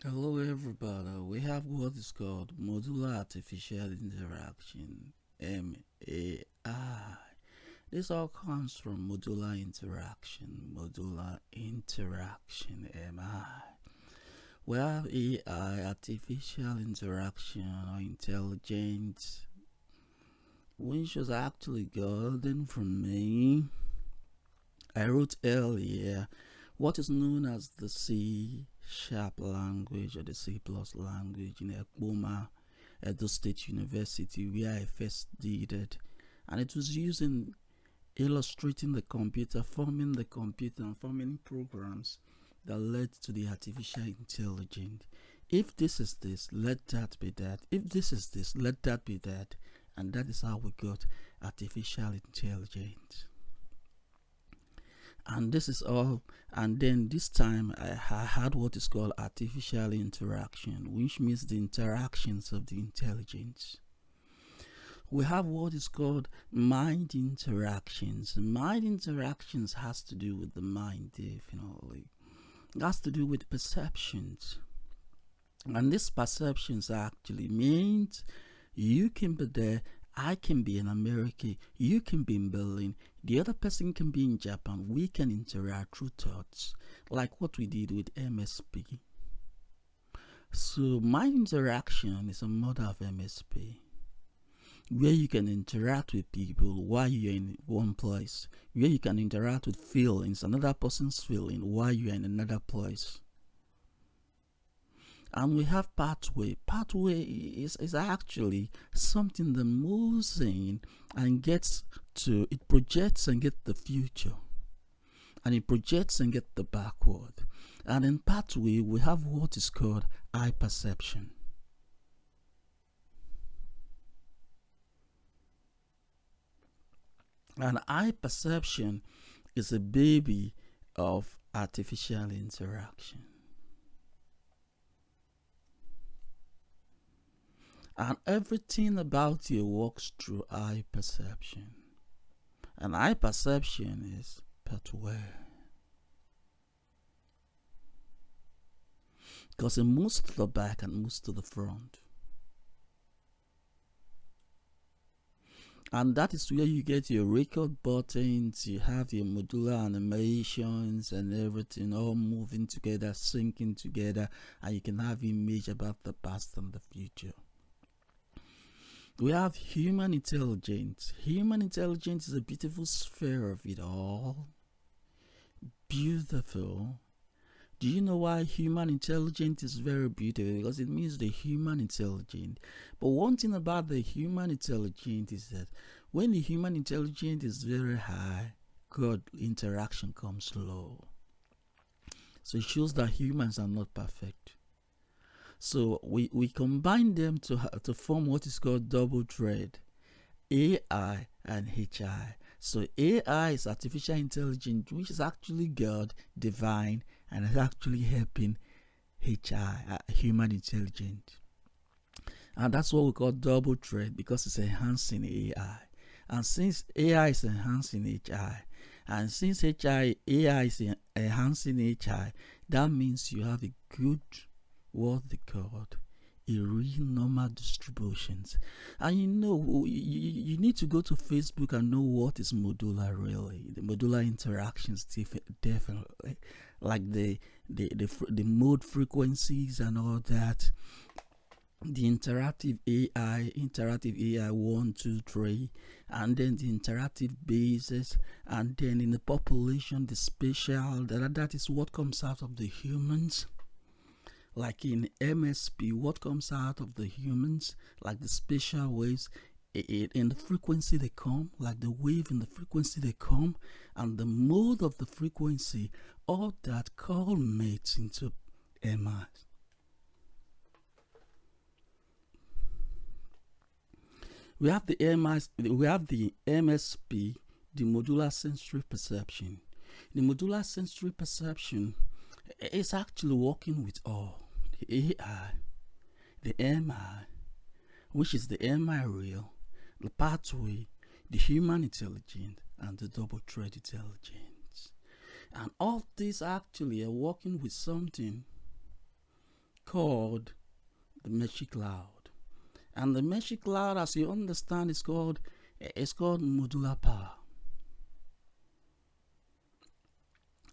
Hello everybody, we have what is called Modular Artificial Interaction, MAI. This all comes from Modular Interaction, MI. We have AI, Artificial Interaction or Intelligence, which was actually gotten from me. I wrote earlier what is known as the C# language or the C+ language in Ekpoma, Edo State University, where I first did it. And it was used in illustrating the computer, forming the computer, and forming programs that led to the artificial intelligence. If this is this, let that be that. If this is this, let that be that. And that is how we got artificial intelligence. And this is all. And then this time I had what is called artificial interaction, which means the interactions of the intelligence. We have what is called mind interactions. Mind interactions has to do with the mind, definitely. It has to do with perceptions. And these perceptions actually means you can be there, I can be in America, you can be in Berlin, the other person can be in Japan. We can interact through thoughts, like what we did with MSP. So mind interaction is a model of MSP, where you can interact with people while you're in one place, where you can interact with feelings, another person's feeling, while you're in another place. And we have pathway. Pathway is actually something that moves in and gets to, it projects and gets the future. And it projects and gets the backward. And in pathway, we have what is called eye perception. And eye perception is a baby of artificial interaction. And everything about you works through eye perception. And eye perception is pathway. Because it moves to the back and moves to the front. And that is where you get your record buttons, you have your modular animations and everything all moving together, syncing together, and you can have image about the past and the future. We have human intelligence. Human intelligence is a beautiful sphere of it all. Beautiful. Do you know why human intelligence is very beautiful? Because it means the human intelligence. But one thing about the human intelligence is that when the human intelligence is very high, God interaction comes low. So it shows that humans are not perfect. So we combine them to form what is called double thread, AI and HI. So AI is artificial intelligence, which is actually God, divine, and is actually helping HI, human intelligence. And that's what we call double thread, because it's enhancing AI. And since AI is enhancing HI, and since AI is enhancing HI, that means you have a good what they called a real normal distributions. And you need to go to Facebook and know what is modular really. The modular interactions definitely, like the mode frequencies and all that. The interactive AI 1, 2, 3, and then the interactive basis, and then in the population the spatial, that is what comes out of the humans. Like in MSP, what comes out of the humans, like the spatial waves, in the frequency they come, like the wave in the frequency they come, and the mode of the frequency, all that culminates into MI. We have the MSP, the modular sensory perception. The modular sensory perception is actually working with all. The AI, the MI, which is the MI real, the pathway, the human intelligence, and the double thread intelligence. And all these actually are working with something called the Meshy cloud. And the Meshy cloud, as you understand, is called modular power.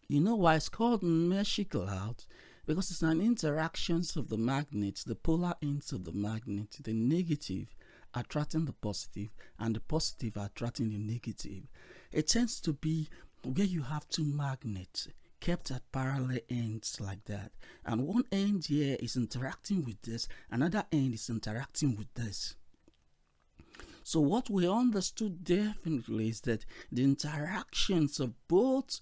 You know why it's called Meshy cloud? Because it's an interaction of the magnets, the polar ends of the magnet, the negative attracting the positive and the positive attracting the negative. It tends to be where you have two magnets kept at parallel ends like that, and one end here is interacting with this, another end is interacting with this. So what we understood definitely is that the interactions of both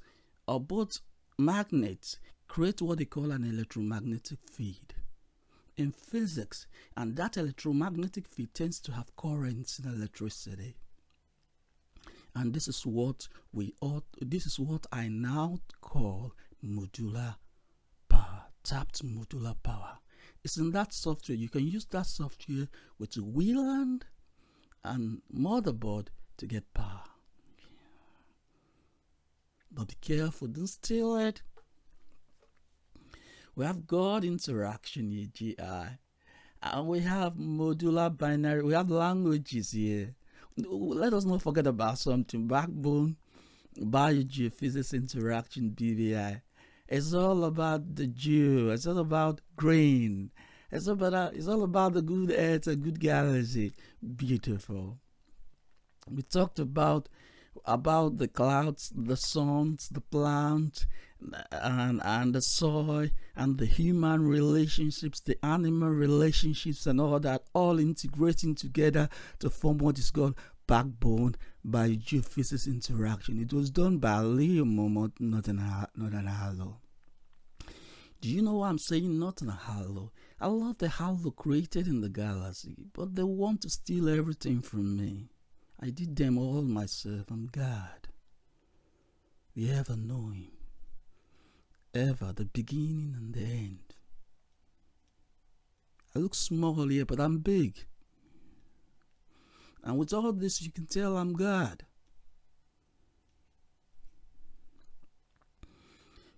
magnets create what they call an electromagnetic field in physics, and that electromagnetic field tends to have currents in electricity. And this is what I now call modular power, tapped modular power. It's in that software. You can use that software with a Wieland and motherboard to get power. But be careful, don't steal it. We have God interaction here, GI. And we have modular binary. We have languages here. Let us not forget about something. Backbone, biogeophysics interaction, BBI. It's all about the geo. It's all about grain. It's all about the good earth, a good galaxy. Beautiful. We talked about the clouds, the suns, the plants, and the soil, and the human relationships, the animal relationships, and all that, all integrating together to form what is called backbone biogeophysics interaction. It was done by Aliyo Momot, not an halo. Do you know why I'm saying not an halo? I love the halo created in the galaxy, but they want to steal everything from me. I did them all myself. I'm God, the ever-knowing, ever, the beginning and the end. I look small here, but I'm big. And with all this, you can tell I'm God.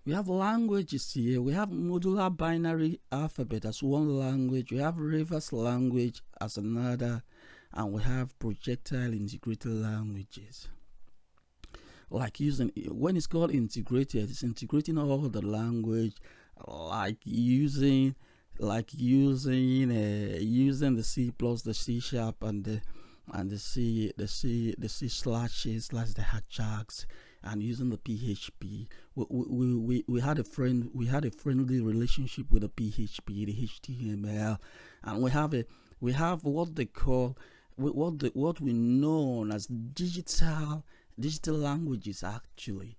We have languages here. We have modular binary alphabet as one language. We have reverse language as another. And we have projectile integrated languages. Like when it's called integrated, it's integrating all the language, like using the C plus, the C sharp, and the C slashes, the hashtags, and using the PHP. We had a friendly relationship with the PHP, the HTML, and we have what they call what we know as digital languages actually,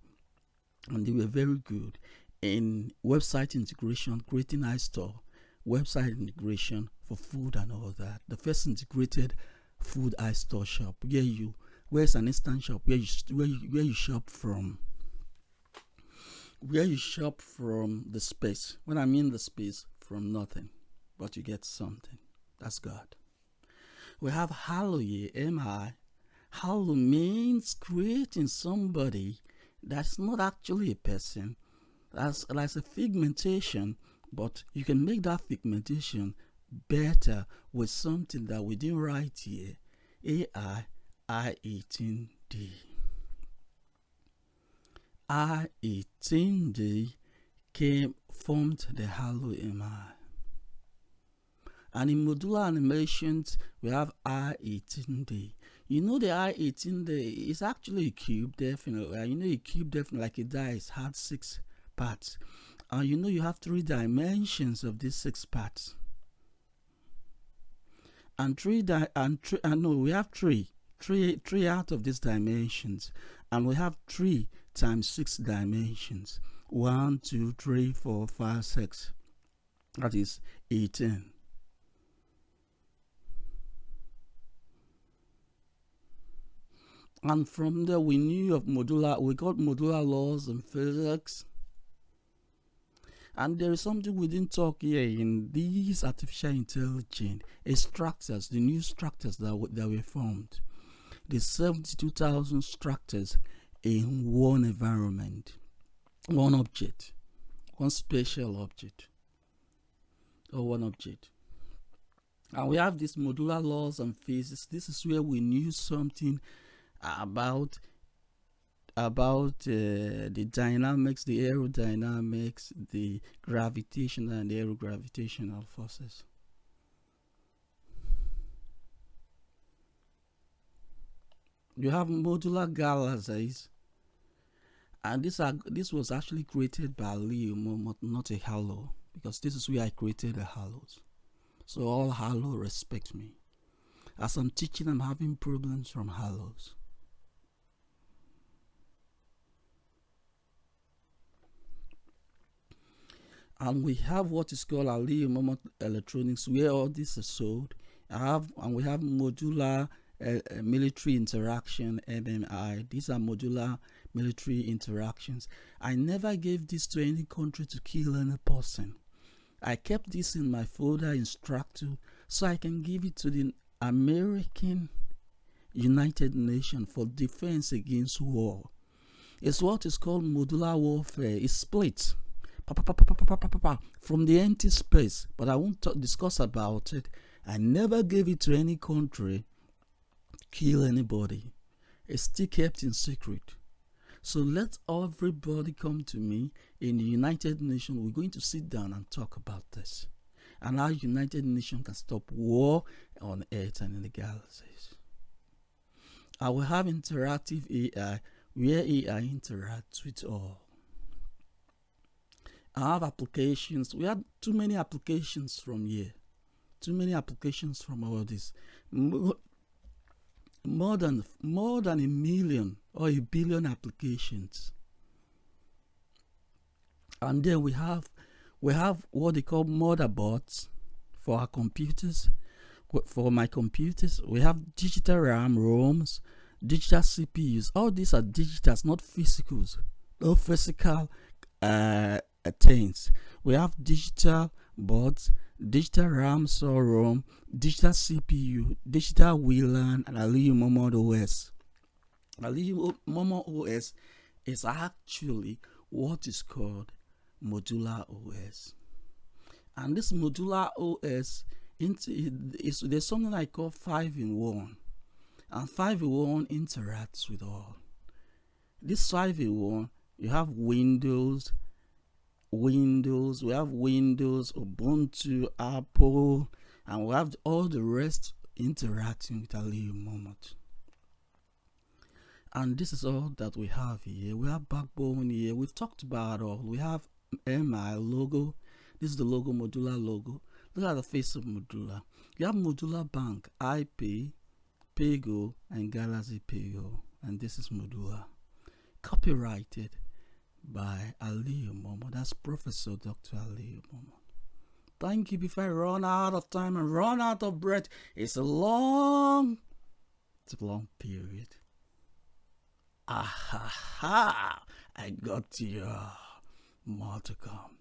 and they were very good in website integration, creating iStore, website integration for food and all that. The first integrated food iStore shop where it's an instant shop where you shop from the space. When I mean the space, from nothing, but you get something. That's God. We have halo here, MI. Halo means creating somebody that's not actually a person. That's a figmentation, but you can make that figmentation better with something that we didn't write here. AI I18D. I18D formed the halo MI. And in modular animations, we have I18D. You know the I18D is actually a cube, definitely. And you know a cube, definitely, like a dice, had 6 parts. And you know you have 3 dimensions of these 6 parts. And we have 3 out of these dimensions. And we have 3 times 6 dimensions. 1, 2, 3, 4, 5, 6. That is 18. And from there we got modular laws in physics. And there is something we didn't talk here in these artificial intelligence, structures, the new structures that were formed. The 72,000 structures in one environment, one object, one spatial object. or one object. And we have these modular laws and phases. This is where we knew something about the dynamics, the aerodynamics, the gravitational and the aerogravitational forces. You have modular galaxies, and this was actually created by Aliyo Momot, not a halo, because this is where I created the halos. So all halo respect me. As I'm teaching, I'm having problems from halos. And we have what is called Aliyo Momot electronics, where all this is sold. And we have modular military interaction, MMI. These are modular military interactions. I never gave this to any country to kill any person. I kept this in my folder instructor so I can give it to the American United Nations for defense against war. It's what is called modular warfare. It's split from the empty space, but I won't discuss about it. I never gave it to any country to kill anybody. It's still kept in secret. So let everybody come to me in the United Nations. We're going to sit down and talk about this and how United Nations can stop war on Earth and in the galaxies. I will have interactive AI where AI interacts with all. I have applications. We have too many applications from here. Too many applications from all this. More than a million or a billion applications. And then we have what they call motherboards for our computers. For my computers, we have digital RAM, ROMs, digital CPUs. All these are digitals, not physicals. No physical things. We have digital boards, digital RAM, or ROM, digital CPU, digital WLAN, and Aliyo Momot OS. Aliyo Momot OS is actually what is called modular OS. And this modular OS, there's something I call 5-in-1. And 5-in-1 interacts with all. This 5-in-1, you have Windows, we have Windows, Ubuntu, Apple, and we have all the rest interacting with Aliyo Momot. And this is all that we have here. We have backbone here. We've talked about all. We have MI logo. This is the logo, modular logo. Look at the face of modular. You have modular bank, IP, Pego, and Galaxy Pego. And this is modular. Copyrighted by Aliyo Momot. That's Professor Dr. Aliyo Momot. Thank you. Before I run out of time and run out of breath, it's a long period. I got you. More to come.